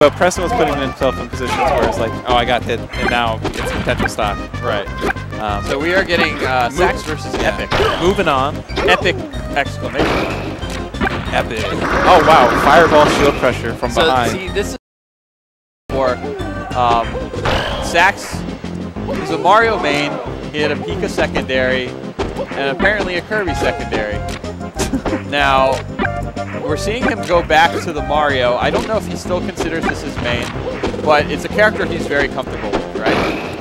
But Preston was putting himself in positions where it's like, oh, I got hit, and now it's potential stock. Right. So we are getting Sax versus Epic. Moving on. Epic! Exclamation mark. Epic. Oh, wow. Fireball shield pressure from behind. See, this is for Sax. He's a Mario main. He had a Pika secondary and apparently a Kirby secondary. Now, we're seeing him go back to the Mario. I don't know if he still considers this his main, but it's a character he's very comfortable with, right?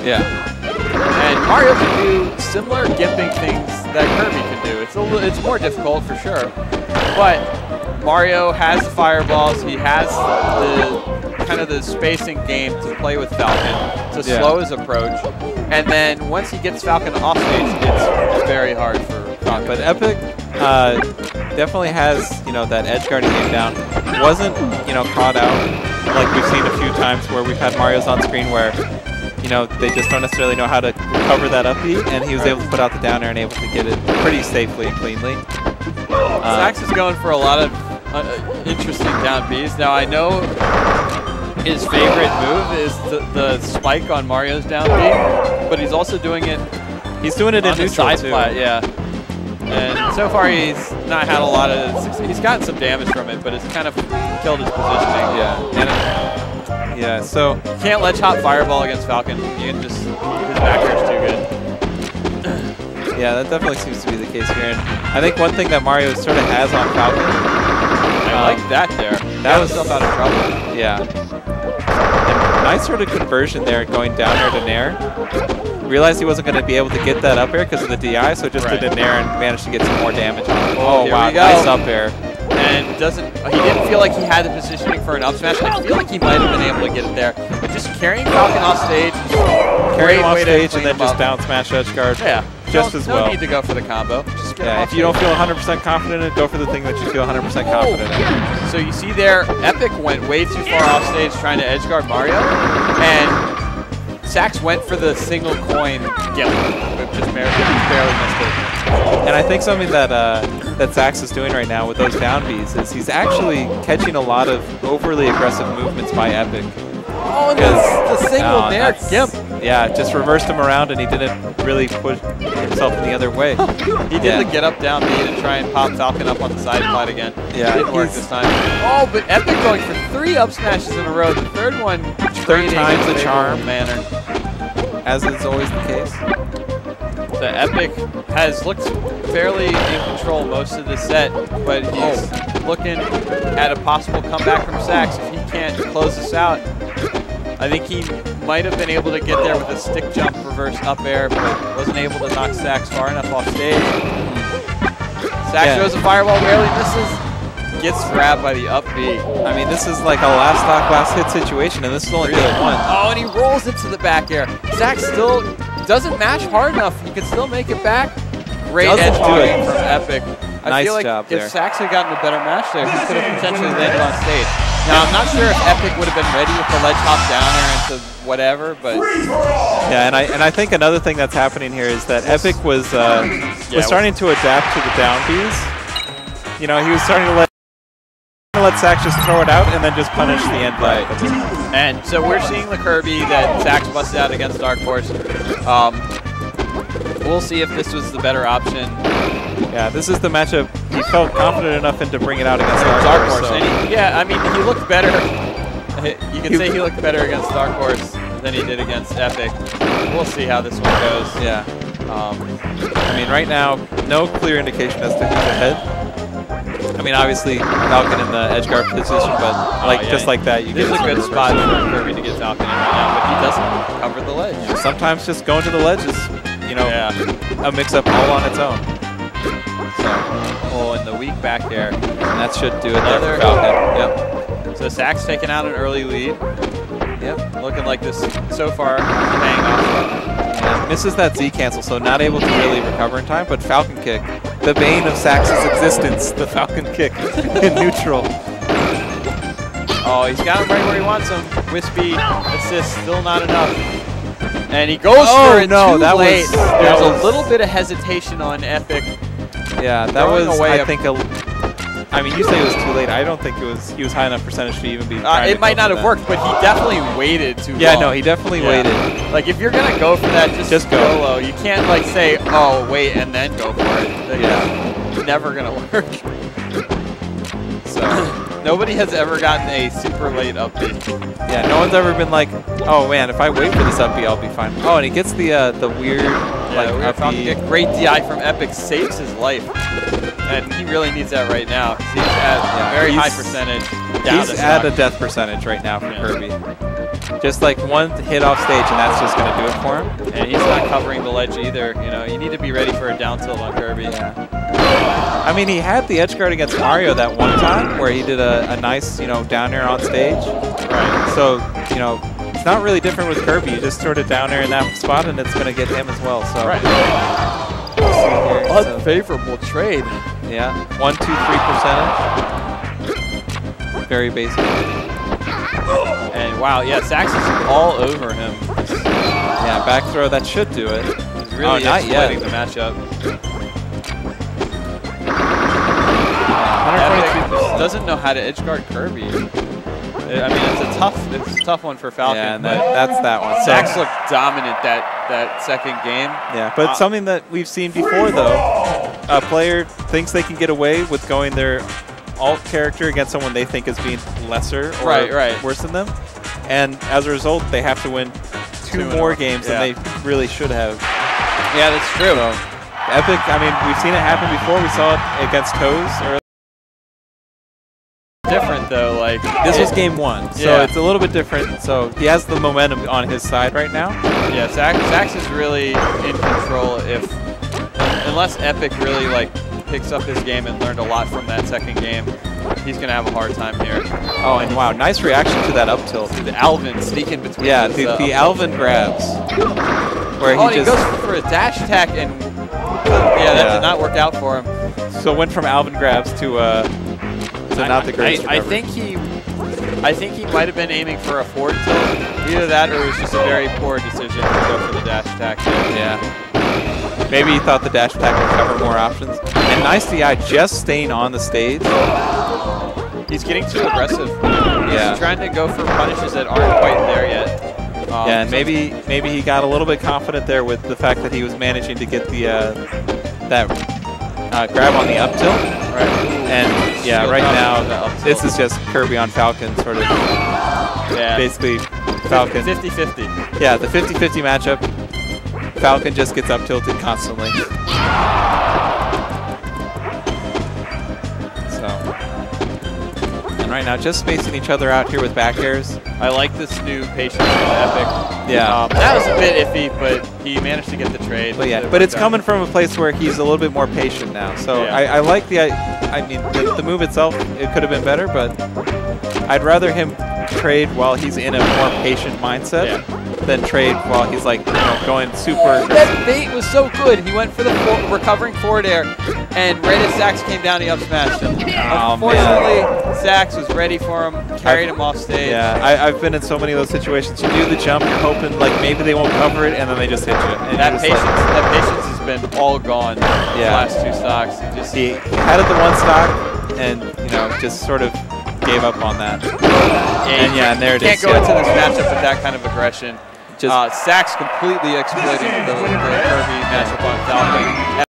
Yeah. And Mario can do similar gimping things that Kirby can do. It's more difficult for sure, but Mario has the fireballs. He has the kind of the spacing game to play with Falcon to slow his approach, and then once he gets Falcon off stage, it's very hard for Falcon. But Epic definitely has, that edge guarding game down. Wasn't, caught out like we've seen a few times where we've had Marios on screen where, they just don't necessarily know how to cover that up B, and he was able to put out the down air and able to get it pretty safely and cleanly. Sax is going for a lot of interesting down Bs. Now I know his favorite move is the spike on Mario's down B, but he's also doing it. He's doing it in neutral side too. Flat, yeah. And so far he's not had a lot of success. He's gotten some damage from it, but it's kind of killed his positioning. Yeah. So you can't ledge hop fireball against Falcon. You can just his back air is too good. Yeah, that definitely seems to be the case here. And I think one thing that Mario sort of has on Falcon. I like that there. That was himself out of trouble. Yeah. And nice sort of conversion there, going down air to nair. Realized he wasn't going to be able to get that up air because of the DI, so just did a nair and managed to get some more damage on it. Oh wow, nice up air. And he didn't feel like he had the positioning for an up smash. I feel like he might have been able to get it there. But just carrying Falcon off stage, carrying him off stage and then just down smash edge guard. Yeah. Just as well. No need to go for the combo. Just get if you don't feel 100% confident in it, go for the thing that you feel 100% confident in. So you see there, Epic went way too far off stage trying to edge guard Mario, and Sax went for the single coin gimp, but just barely missed it. And I think something that that Sax is doing right now with those down Bs is he's actually catching a lot of overly aggressive movements by Epic. Oh, and the single nair gimp. Yeah, just reversed him around and he didn't really push himself in the other way. He did the get up down B to try and pop Falcon up on the side slide again. Yeah, it didn't work this time. Oh, but Epic going for 3 up smashes in a row. The third one, third time's the charm manner, as is always the case. So Epic has looked fairly in control most of the set, but he's looking at a possible comeback from Sax if he can't close this out. I think he might have been able to get there with a stick jump reverse up air, but wasn't able to knock Sax far enough off stage. Sax throws a fireball, barely misses, gets grabbed by the up B. I mean, this is like a last stock, last hit situation, and this is only game 1. Oh, and he rolls it to the back air. Sax still doesn't match hard enough. He can still make it back. Great edge guarding from Epic. I feel like if Sax had gotten a better match there, he could have potentially landed on stage. Now, I'm not sure if Epic would have been ready with the ledge hop down air into whatever, but... Yeah, and I think another thing that's happening here is that Epic was starting to adapt to the down Bs. He was starting to let Sax just throw it out and then just punish the end by it. And so we're seeing the Kirby that Sax busted out against Dark Horse. We'll see if this was the better option. Yeah, this is the matchup he felt confident enough in to bring it out against Dark Horse. So. Yeah, I mean, he looked better. You can say he looked better against Dark Horse than he did against Epic. We'll see how this one goes. Yeah. I mean, right now, no clear indication as to who's ahead. I mean, obviously, Falcon in the edge guard position, but just like that, you get a good spot for Kirby to get Falcon in right now, but he doesn't cover the ledge. Sometimes just going to the ledge is, a mix-up all on its own. So, in the weak back air. And that should do it there for Falcon. Yep. So Sax taking out an early lead. Yep. Looking like this so far paying off. Yeah, misses that Z cancel, so not able to really recover in time, but Falcon kick. The bane of Sax's existence, the Falcon kick in neutral. Oh, he's got him right where he wants him. Wispy assist, still not enough. And he goes for it too late. There's a little bit of hesitation on Epic. Yeah, that was, I think, I mean, you say it was too late. I don't think it was. He was high enough percentage to even be. It might not have worked, but he definitely waited too long. Yeah, no, he definitely waited. Like if you're gonna go for that, just go low. You can't like say, oh wait, and then go for it. It's never gonna work. So nobody has ever gotten a super late up B. Yeah, no one's ever been like, oh man, if I wait for this up B, I'll be fine. Oh, and he gets the weird up B. A great DI from Epic, saves his life. And he really needs that right now. He's at a very high percentage. He's at a death percentage right now for Kirby. Just like one hit off stage, and that's just going to do it for him. And he's not covering the ledge either. You know, you need to be ready for a down tilt on Kirby. Yeah. I mean, he had the edge guard against Mario that one time where he did a nice, down air on stage. Right. So, it's not really different with Kirby. You just sort of down air in that spot, and it's going to get him as well. So. Right. Unfavorable trade. Yeah, 1, 2, 3%. Very basic. And wow, yeah, Sax is all over him. Yeah, back throw, that should do it. He's really exploiting the matchup. Epic doesn't know how to edge guard Kirby. I mean, it's a tough one for Falcon. Yeah, and that's that one. Sax looked dominant that second game. Yeah, but something that we've seen before, though, a player thinks they can get away with going their alt character against someone they think is being lesser or worse than them. And as a result, they have to win two more games than they really should have. Yeah, that's true. So, Epic, I mean, we've seen it happen before. We saw it against Toes earlier. Different though, like this was game 1, so it's a little bit different. So he has the momentum on his side right now. Yeah, Sax is really in control. Unless Epic really picks up his game and learned a lot from that second game, he's gonna have a hard time here. Oh, and wow, nice reaction to that up tilt. The Alvin sneaking between. Yeah, the Alvin grabs. Where he goes for a dash attack and that did not work out for him. So went from Alvin grabs to not the greatest recovery. I think he might have been aiming for a forward tilt. Either that or it was just a very poor decision to go for the dash attack. Yeah. Maybe he thought the dash attack would cover more options. And nice DI just staying on the stage. He's getting too aggressive. He's trying to go for punishes that aren't quite there yet. And maybe he got a little bit confident there with the fact that he was managing to get the that grab on the up tilt. Right. And yeah, right now, this is just Kirby on Falcon, sort of basically Falcon. 50-50. Yeah, the 50-50 matchup. Falcon just gets up tilted constantly. So, and right now, just spacing each other out here with back airs. I like this new patience from Epic. Yeah. That was a bit iffy, but he managed to get the trade. But it's coming from a place where he's a little bit more patient now. So I like the move itself. It could have been better, but I'd rather him trade while he's in a more patient mindset than trade while he's going super. That bait was so good. He went for the recovering forward air, and right as Sax came down, he up smashed him. Unfortunately, Sax was ready for him, carried him off stage. Yeah, I've been in so many of those situations. You do the jump, you're hoping maybe they won't cover it, and then they just hit you. And that patience has been all gone. The last two stocks. He had it the one stock, and just sort of gave up on that. And there it is. Can't go into this matchup with that kind of aggression. Sax completely exploiting the Kirby matchup on Falcon.